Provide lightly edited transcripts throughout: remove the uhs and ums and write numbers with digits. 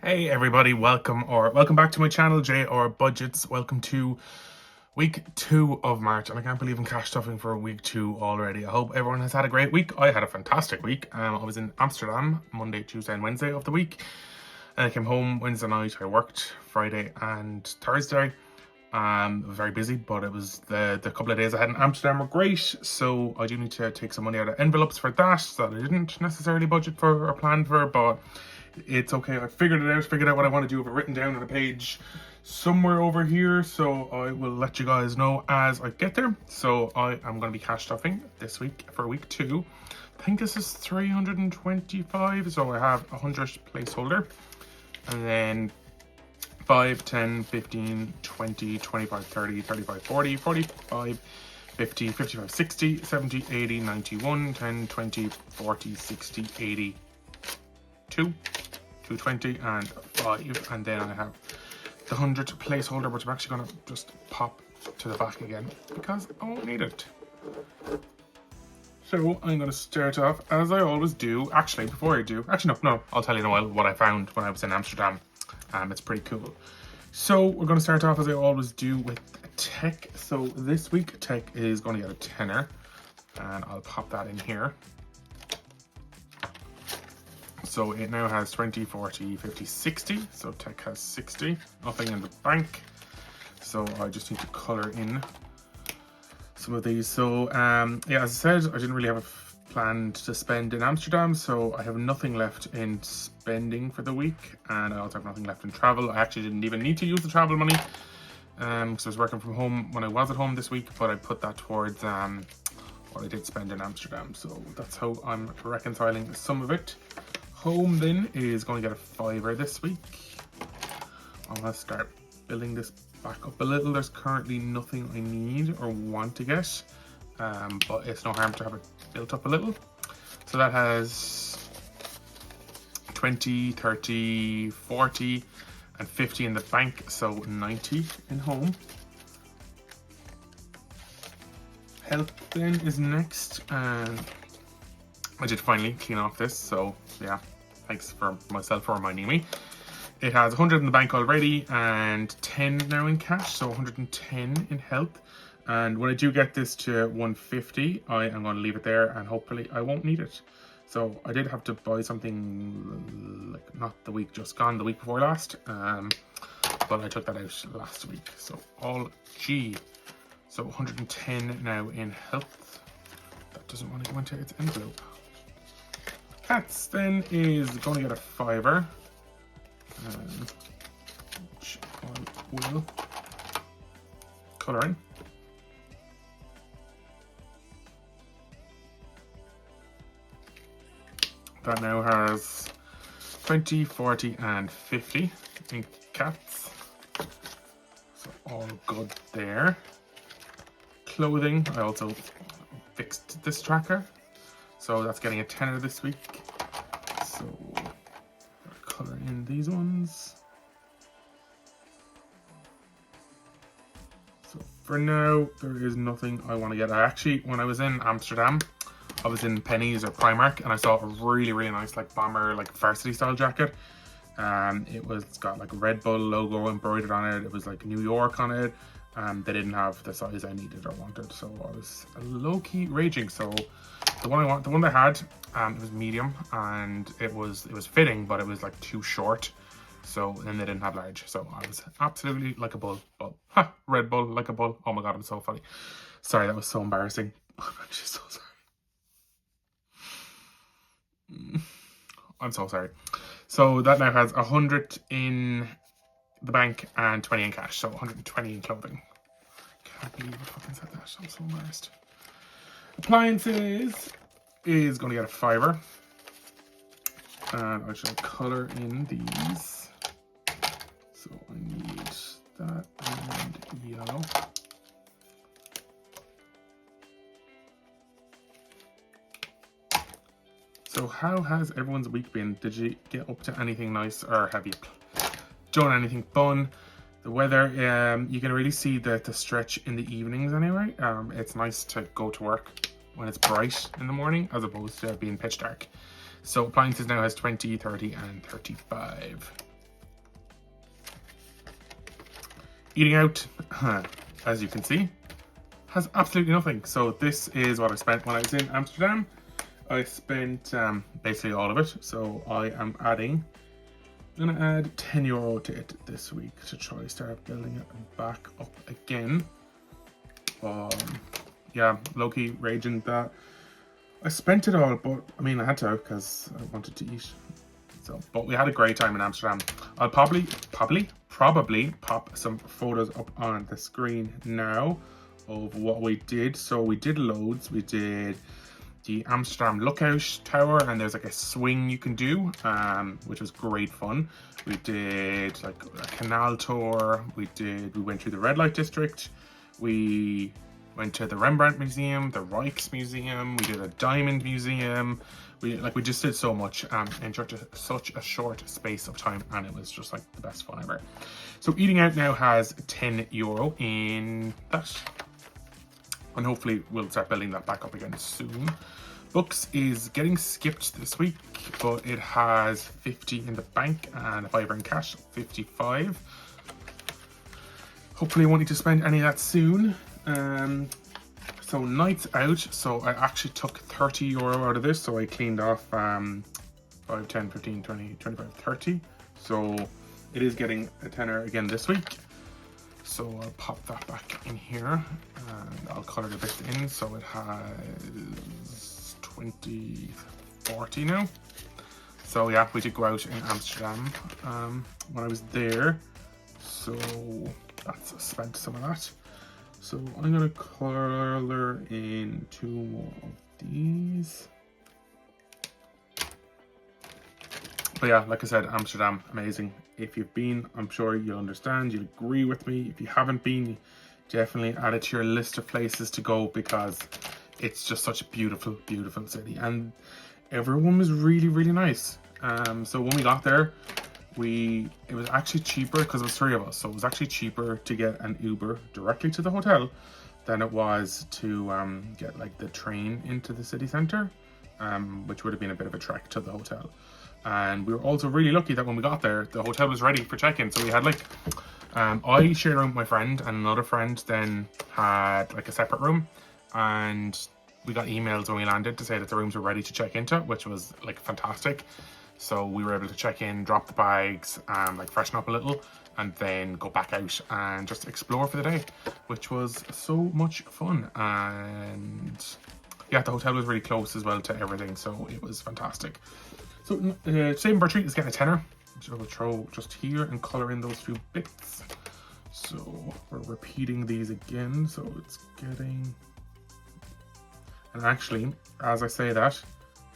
Hey everybody, welcome back to my channel, JR Budgets. Welcome to week 2 of March, and I can't believe I'm cash stuffing for week 2 already. I hope everyone has had a great week. I had a fantastic week. I was in Amsterdam Monday, Tuesday and Wednesday of the week, and I came home Wednesday night. I worked Friday and Thursday. Very busy, but it was the couple of days I had in Amsterdam were great, so I do need to take some money out of envelopes for that I didn't necessarily budget for or plan for, but it's okay. I figured out what I want to do. I've written down on a page somewhere over here, so I will let you guys know as I get there. So I am going to be cash stuffing this week for week 2. I think this is 325, so I have 100 placeholder, and then 5, 10, 15, 20, 25, 30, 35, 40, 45, 50, 55, 60, 70, 80, 91, 10, 20, 40, 60, 80, 220 and 5, and then I have the 100 placeholder, which I'm actually going to just pop to the back again because I won't need it. So I'm going to start off as I always do. Actually, before I do, no, I'll tell you in a while what I found when I was in Amsterdam. It's pretty cool. So we're going to start off as I always do with tech. So this week tech is going to get a tenner, and I'll pop that in here. So it now has 20, 40, 50, 60. So tech has 60. Nothing in the bank. So I just need to color in some of these. So yeah, as I said, I didn't really have a plan to spend in Amsterdam, so I have nothing left in spending for the week, and I also have nothing left in travel. I actually didn't even need to use the travel money because I was working from home when I was at home this week, but I put that towards what I did spend in Amsterdam. So that's how I'm reconciling some of it. Home then is going to get a fiver this week. I'm going to start building this back up a little. There's currently nothing I need or want to get, but it's no harm to have it built up a little. So that has 20, 30, 40 and 50 in the bank, so 90 in home. Health then is next, and I did finally clean off this, so yeah, thanks for myself for reminding me. It has 100 in the bank already and 10 now in cash, so 110 in health. And when I do get this to 150, I am going to leave it there, and hopefully I won't need it. So I did have to buy something, like not the week just gone, the week before last, but I took that out last week. So all G. So 110 now in health. That doesn't want to go into its envelope. Cats then is going to get a fiver, which I will colour in. That now has 20, 40 and 50 in cats. So all good there. Clothing, I also fixed this tracker, so that's getting a tenner this week. So color in these ones. So for now, there is nothing I want to get. I actually, when I was in Amsterdam, I was in Penny's or Primark, and I saw a really, really nice like bomber, like varsity style jacket. It's got like a Red Bull logo embroidered on it. It was like New York on it. They didn't have the size I needed or wanted, so I was low-key raging. So the one they had, it was medium, and it was fitting, but it was like too short. So then they didn't have large. So I was absolutely like a bull. Ha! Red Bull like a bull. Oh my god, I'm so funny. Sorry, that was so embarrassing. I'm actually so sorry. I'm so sorry. So that now has 100 in the bank and 20 in cash, so 120 in clothing. Can't believe I fucking said that. I'm so embarrassed. Appliances is going to get a fiver, and I shall color in these. So I need that and yellow. So how has everyone's week been? Did you get up to anything nice, or have you done anything fun? The weather, you can really see the stretch in the evenings anyway. It's nice to go to work when it's bright in the morning as opposed to being pitch dark. So appliances now has 20, 30 and 35. Eating out, as you can see, has absolutely nothing. So this is what I spent when I was in Amsterdam. I spent basically all of it. So I am adding, I'm gonna add €10 to it this week to try start building it back up again. Yeah, low-key raging that I spent it all, but I mean I had to because I wanted to eat. So, but we had a great time in Amsterdam. I'll probably pop some photos up on the screen now of what we did. So we did loads. We did the Amsterdam Lookout Tower, and there's like a swing you can do, which was great fun. We did like a canal tour. We went through the red light district. We went to the Rembrandt Museum, the Rijks Museum. We did a diamond museum. We just did so much in such a short space of time, and it was just like the best fun ever. So eating out now has €10 in that, and hopefully we'll start building that back up again soon. Books is getting skipped this week, but it has 50 in the bank and a fiver in cash, 55. Hopefully I won't need to spend any of that soon. So nights out, so I actually took €30 out of this, so I cleaned off 5, 10, 15, 20, 25, 30. So it is getting a tenner again this week. So I'll pop that back in here and I'll color the bit in, so it has 20, 40 now. So yeah, we did go out in Amsterdam when I was there, so that's spent some of that. So I'm gonna color in 2 more of these. But yeah, like I said, Amsterdam, amazing. If you've been, I'm sure you'll understand, you'll agree with me. If you haven't been, definitely add it to your list of places to go, because it's just such a beautiful, beautiful city. And everyone was really, really nice. So when we got there, it was actually cheaper because it was 3 of us. So it was actually cheaper to get an Uber directly to the hotel than it was to get like the train into the city center, which would have been a bit of a trek to the hotel. And we were also really lucky that when we got there, the hotel was ready for check-in. So we had like, I shared a room with my friend, and another friend then had like a separate room. And we got emails when we landed to say that the rooms were ready to check into, which was like fantastic. So we were able to check in, drop the bags, like freshen up a little, and then go back out and just explore for the day, which was so much fun. And yeah, the hotel was really close as well to everything, so it was fantastic. So saving per treat is getting a tenner, which I will throw just here and color in those 2 bits. So we're repeating these again, so it's getting, and actually, as I say that,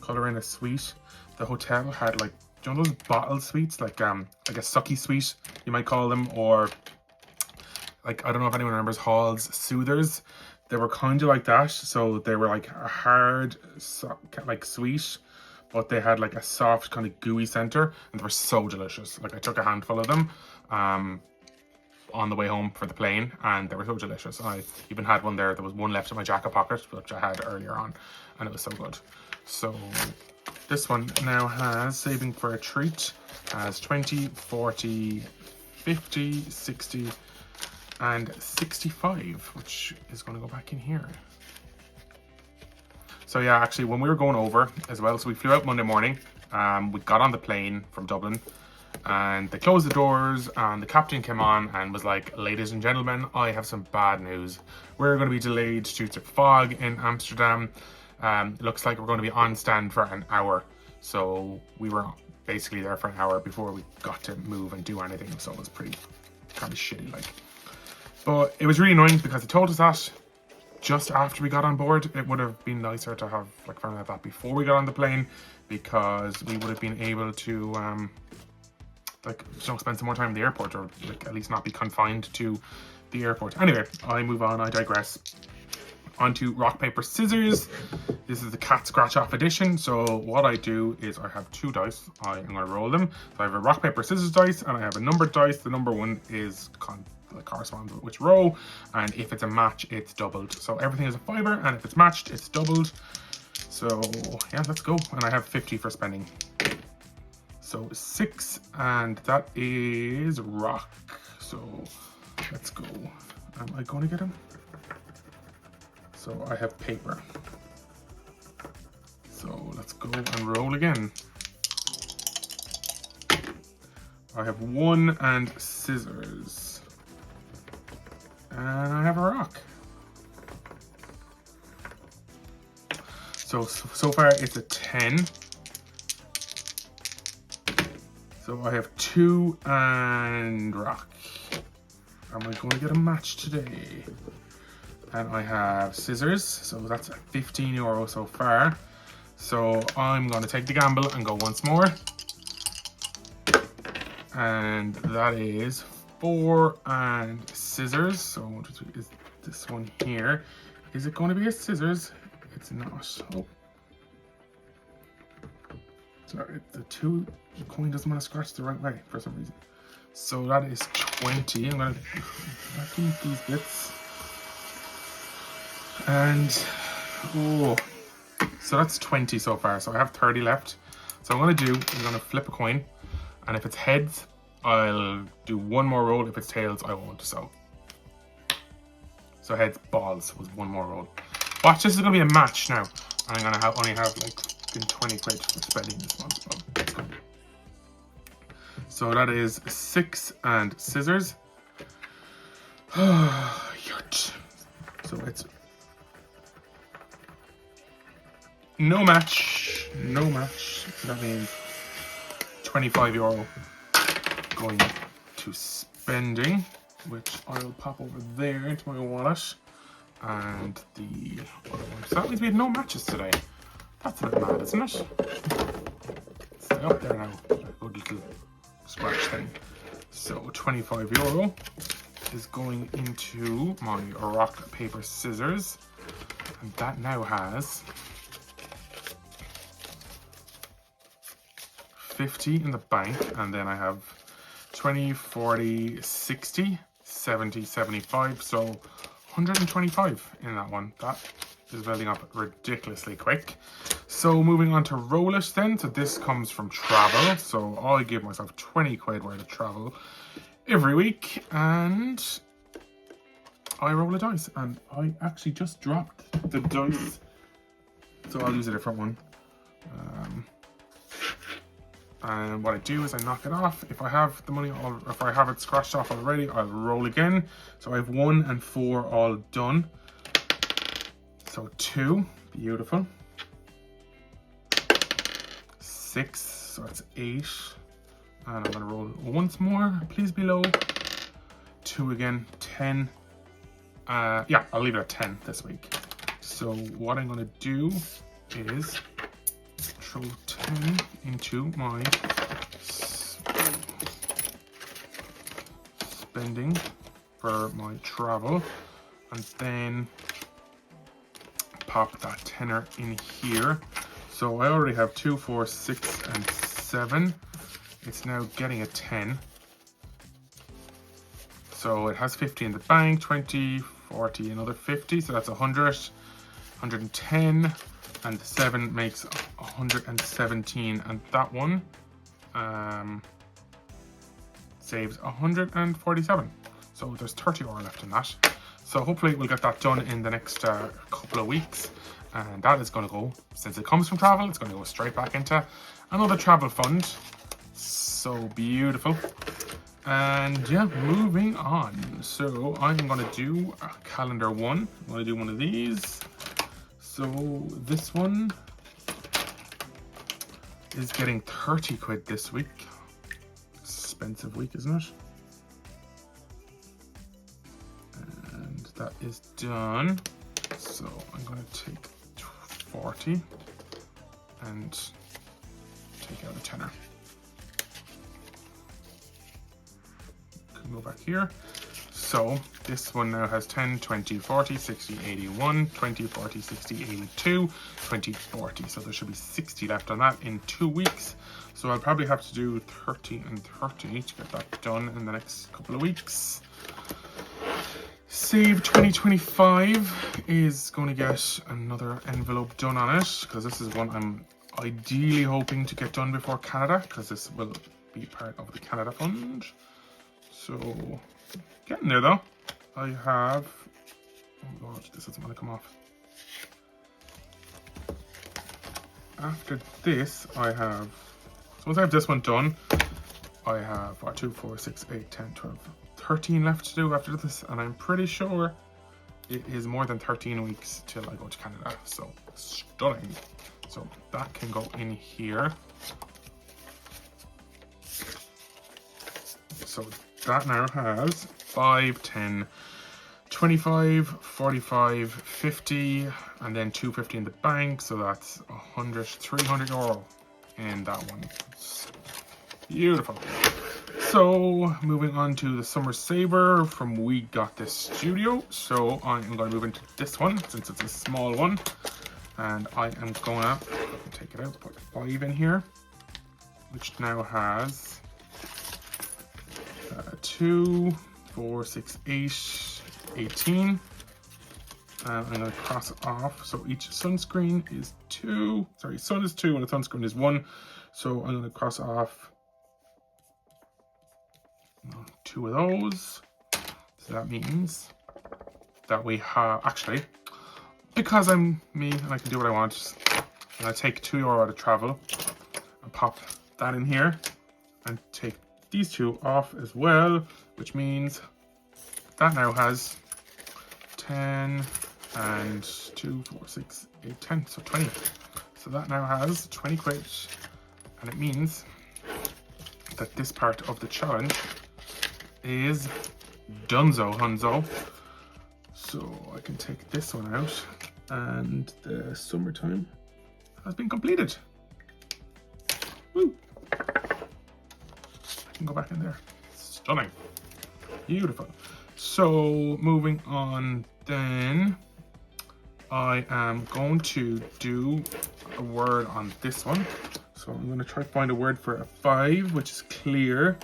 color in a sweet. The hotel had like, do you know those bottled sweets, like a sucky sweet, you might call them, or like, I don't know if anyone remembers Hall's Soothers. They were kind of like that. So they were like a hard, like sweet, but they had like a soft kind of gooey center, and they were so delicious. Like I took a handful of them on the way home for the plane, and they were so delicious. I even had one there. There was one left in my jacket pocket, which I had earlier on, and it was so good. So this one now has, saving for a treat, has 20, 40, 50, 60, and 65, which is going to go back in here. So yeah, actually, when we were going over as well, so we flew out Monday morning, we got on the plane from Dublin, and they closed the doors, and the captain came on and was like, ladies and gentlemen, I have some bad news. We're going to be delayed due to fog in Amsterdam. It looks like we're going to be on stand for an hour. So we were basically there for an hour before we got to move and do anything. So it was pretty kind of shitty, like. But it was really annoying because they told us that just after we got on board. It would have been nicer to have like found out that before we got on the plane, because we would have been able to like, you know, spend some more time in the airport, or like at least not be confined to the airport. Anyway, I move on, I digress. Onto rock, paper, scissors. This is the cat scratch off edition. So what I do is I have 2 dice. I'm going to roll them. So I have a rock, paper, scissors dice, and I have a numbered dice. The number 1 is corresponds with which row, and if it's a match, it's doubled. So everything is a fiver, and if it's matched, it's doubled. So yeah, let's go. And I have 50 for spending. So 6, and that is rock. So Let's go. Am I going to get him? So I have paper. So let's go and roll again. I have 1 and scissors. And I have a rock. So far it's a 10. So I have 2 and rock. Am I going to get a match today? And I have scissors, so that's €15 so far. So I'm going to take the gamble and go once more. And that is 4 and scissors. So is this one here. Is it going to be a scissors? It's not. Oh. Sorry, the coin doesn't want to scratch the right way for some reason. So that is 20. I'm going to keep these bits. And, oh, so that's 20 so far. So I have 30 left. So I'm going to flip a coin. And if it's heads, I'll do 1 more roll. If it's tails, I won't. So heads, balls was 1 more roll. Watch, this is going to be a match now. And I'm going to only have like 20 quid for spending this one. So that is 6 and scissors. So it's no match. That means €25 going to spending, which I'll pop over there into my wallet. And the other one. So that means we have no matches today. That's a bit mad, isn't it? Stay up there now. A good little scratch thing. So €25 is going into my rock, paper, scissors. And that now has 50 in the bank. And then I have 20, 40, 60, 70, 75. So 125 in that one. That is building up ridiculously quick. So moving on to roll it then. So this comes from travel. So I give myself 20 quid worth of travel every week. And I roll a dice. And I actually just dropped the dice. So I'll use a different one. And what I do is I knock it off. If I have the money, or if I have it scratched off already, I'll roll again. So I have 1 and 4 all done. So 2, beautiful. 6, so that's 8. And I'm gonna roll once more, please be low. 2 again, 10. Yeah, I'll leave it at 10 this week. So what I'm gonna do is throw 10 into my spending for my travel, and then pop that tenner in here. So I already have 2, 4, 6, and 7. It's now getting a 10. So it has 50 in the bank, 20, 40, another 50. So that's 100, 110, and the 7 makes 117. And that one saves 147. So there's €30 left in that. So hopefully we'll get that done in the next couple of weeks. And that is going to go, since it comes from travel, it's going to go straight back into another travel fund. So beautiful. And yeah, moving on. So I'm going to do a calendar one. I'm going to do one of these. So this one is getting 30 quid this week. Expensive week, isn't it? And that is done. So I'm going to take 40 and take out a tenner. Can go back here. So this one now has 10, 20, 40, 60, 81, 20, 40, 60, 82, 20, 40. So there should be 60 left on that in 2 weeks. So I'll probably have to do 30 and 30 to get that done in the next couple of weeks. Save 2025 is going to get another envelope done on it, because this is one I'm ideally hoping to get done before Canada, because this will be part of the Canada fund. So Getting there though. I have, oh god, this doesn't want to come off. After this, I have, so once I have this one done, I have 2, 4, 6, 8, 10, 12, 13 left to do after this, and I'm pretty sure it is more than 13 weeks till I go to Canada. So stunning. So that can go in here. So that now has 5, 10, 25, 45, 50, and then 250 in the bank. So that's 100, 300 euro in that one. Beautiful. So moving on to the Summer Saver from We Got This Studio. So I'm going to move into this one since it's a small one. And I am going to take it out, put 5 in here, which now has 2, 4, 6, 8, 18. I'm going to cross it off. So each sunscreen is 2. Sorry, sun is 2 and a sunscreen is 1. So I'm going to cross off 2 of those. So that means that we have, actually, because I'm me and I can do what I want, I'm going to take €2 out of travel and pop that in here and take these 2 off as well, which means that now has 10 and 2, 4, 6, 8, 10, so 20. So that now has 20 quid, and it means that this part of the challenge is donezo hunzo. So I can take this one out, and the summertime has been completed. Woo! I can go back in there. Stunning. Beautiful. So moving on then, I am going to do a word on this one. So I'm going to try to find a word for a 5, which is clear.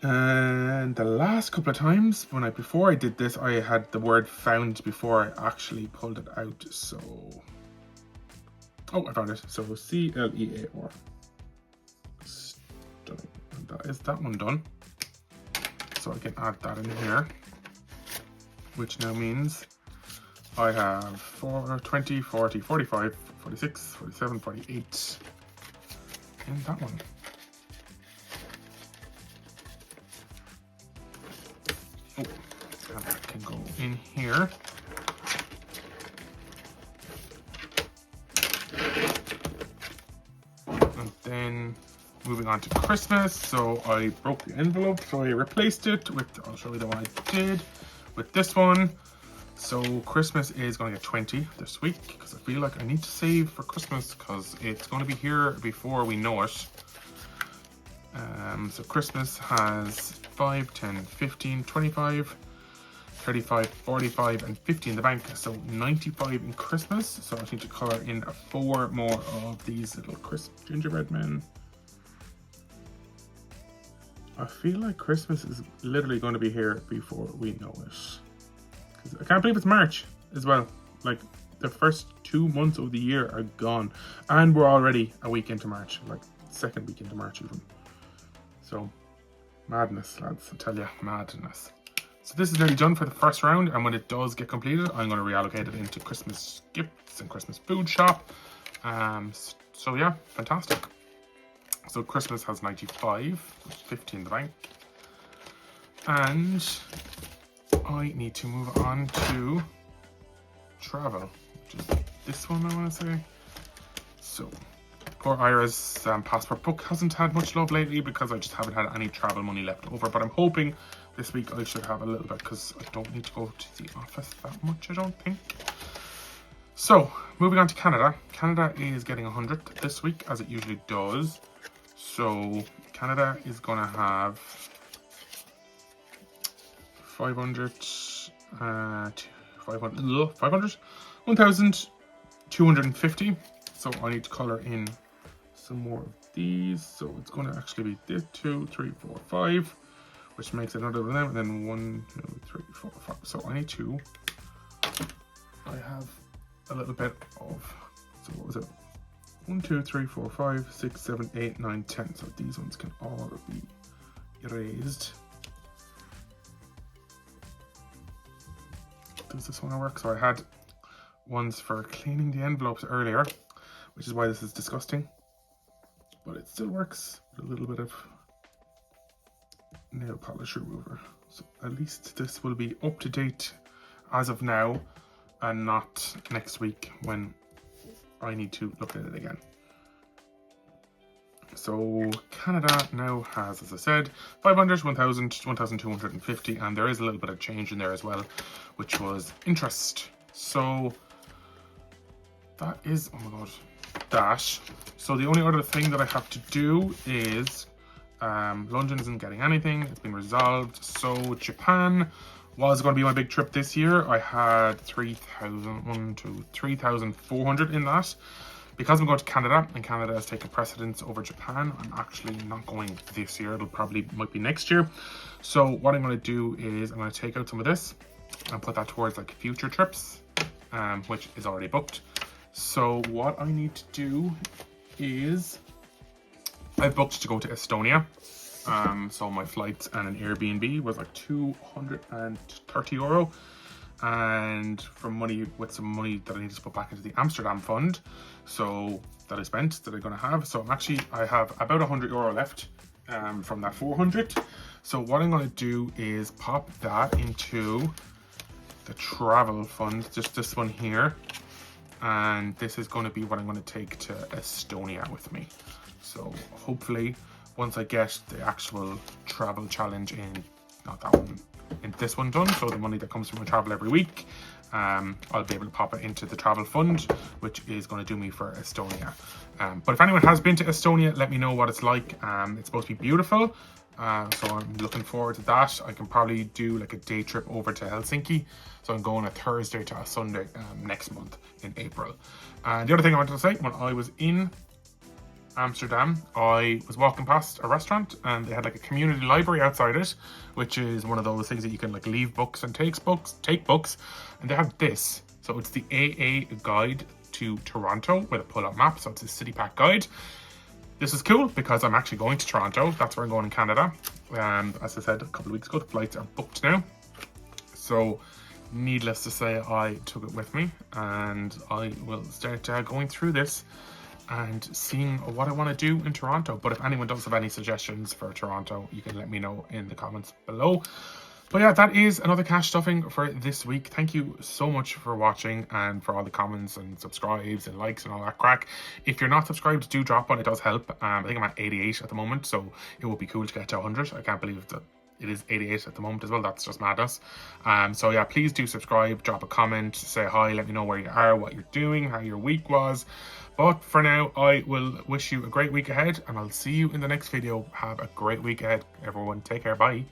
And the last couple of times before I did this, I had the word found before I actually pulled it out. So, oh, I found it. So CLEAR. Stunning. And that is that one done. So I can add that in here, which now means I have 4, 20, 40, 45, 46, 47, 48 in that one. Oh, and that can go in here. And then moving on to Christmas. So I broke the envelope, so I replaced it with, I'll show you the one I did with this one. So Christmas is going to get 20 this week because I feel like I need to save for Christmas because it's going to be here before we know it. So Christmas has 5, 10, 15, 25, 35, 45, and 50 in the bank. So 95 in Christmas. So I need to color in 4 more of these little crisp gingerbread men. I feel like Christmas is literally going to be here before we know it. I can't believe it's March as well. Like, the first 2 months of the year are gone. And we're already a week into March. Like, second week into March even. So, madness, lads. I tell you, madness. So this is nearly done for the first round. And when it does get completed, I'm going to reallocate it into Christmas gifts and Christmas food shop. So yeah, fantastic. So Christmas has 95, 50 in the bank. And I need to move on to travel, which is this one I want to say. So poor Ira's passport book hasn't had much love lately because I just haven't had any travel money left over. But I'm hoping this week I should have a little bit because I don't need to go to the office that much, I don't think. So moving on to Canada. Canada is getting 100 this week as it usually does. So Canada is going to have 500, 1,250. So I need to color in some more of these. So it's going to actually be this 2, 3, 4, 5, which makes it another 11, and then 1, 2, 3, 4, 5. So I need to, I have a little bit of, so what was it? 1, 2, 3, 4, 5, 6, 7, 8, 9, 10. So these ones can all be erased. does this one work? So I had ones for cleaning the envelopes earlier, which is why this is disgusting. But it still works with a little bit of nail polish remover. So at least this will be up to date as of now and not next week when I need to look at it again. So Canada now has, as I said, 500, 1000, 1250, and there is a little bit of change in there as well, which was interest. So that is, oh my god, that. So the only other thing that I have to do is London isn't getting anything, it's been resolved. So Japan was going to be my big trip this year. I had 3,400 in that. Because I'm going to Canada, and Canada has taken precedence over Japan, I'm actually not going this year. It'll probably might be next year. So what I'm going to do is I'm going to take out some of this and put that towards like future trips, which is already booked. So what I need to do is I've booked to go to Estonia. So my flights and an Airbnb was like 230 euro. And from money, with some money that I need to put back into the Amsterdam fund, so that I spent, that I'm going to have. So I have about 100 euro left from that 400. So what I'm going to do is pop that into the travel fund, just this one here. And this is going to be what I'm going to take to Estonia with me. So hopefully once I get the actual travel challenge in, not that one, in this one done, so the money that comes from my travel every week, I'll be able to pop it into the travel fund, which is going to do me for Estonia. But if anyone has been to Estonia, let me know what it's like. It's supposed to be beautiful, so I'm looking forward to that. I can probably do like a day trip over to Helsinki, so I'm going a Thursday to a Sunday next month in April. The other thing I wanted to say, when I was in Amsterdam, I was walking past a restaurant and they had like a community library outside it, which is one of those things that you can like leave books and take books, and they have this. So it's the AA guide to Toronto with a pull-up map, so it's a city pack guide. This is cool because I'm actually going to Toronto. That's where I'm going in Canada. As I said a couple of weeks ago, the flights are booked now. So needless to say, I took it with me, and I will start going through this and seeing what I want to do in Toronto. But if anyone does have any suggestions for Toronto, you can let me know in the comments below. But yeah, that is another cash stuffing for this week. Thank you so much for watching and for all the comments and subscribes and likes and all that crack. If you're not subscribed, do drop one, it does help. I think I'm at 88 at the moment, so it would be cool to get to 100. I can't believe that it is 88 at the moment as well. That's just madness. So yeah, please do subscribe, drop a comment, say hi, let me know where you are, what you're doing, how your week was. But for now, I will wish you a great week ahead, and I'll see you in the next video. Have a great week ahead, everyone. Take care. Bye.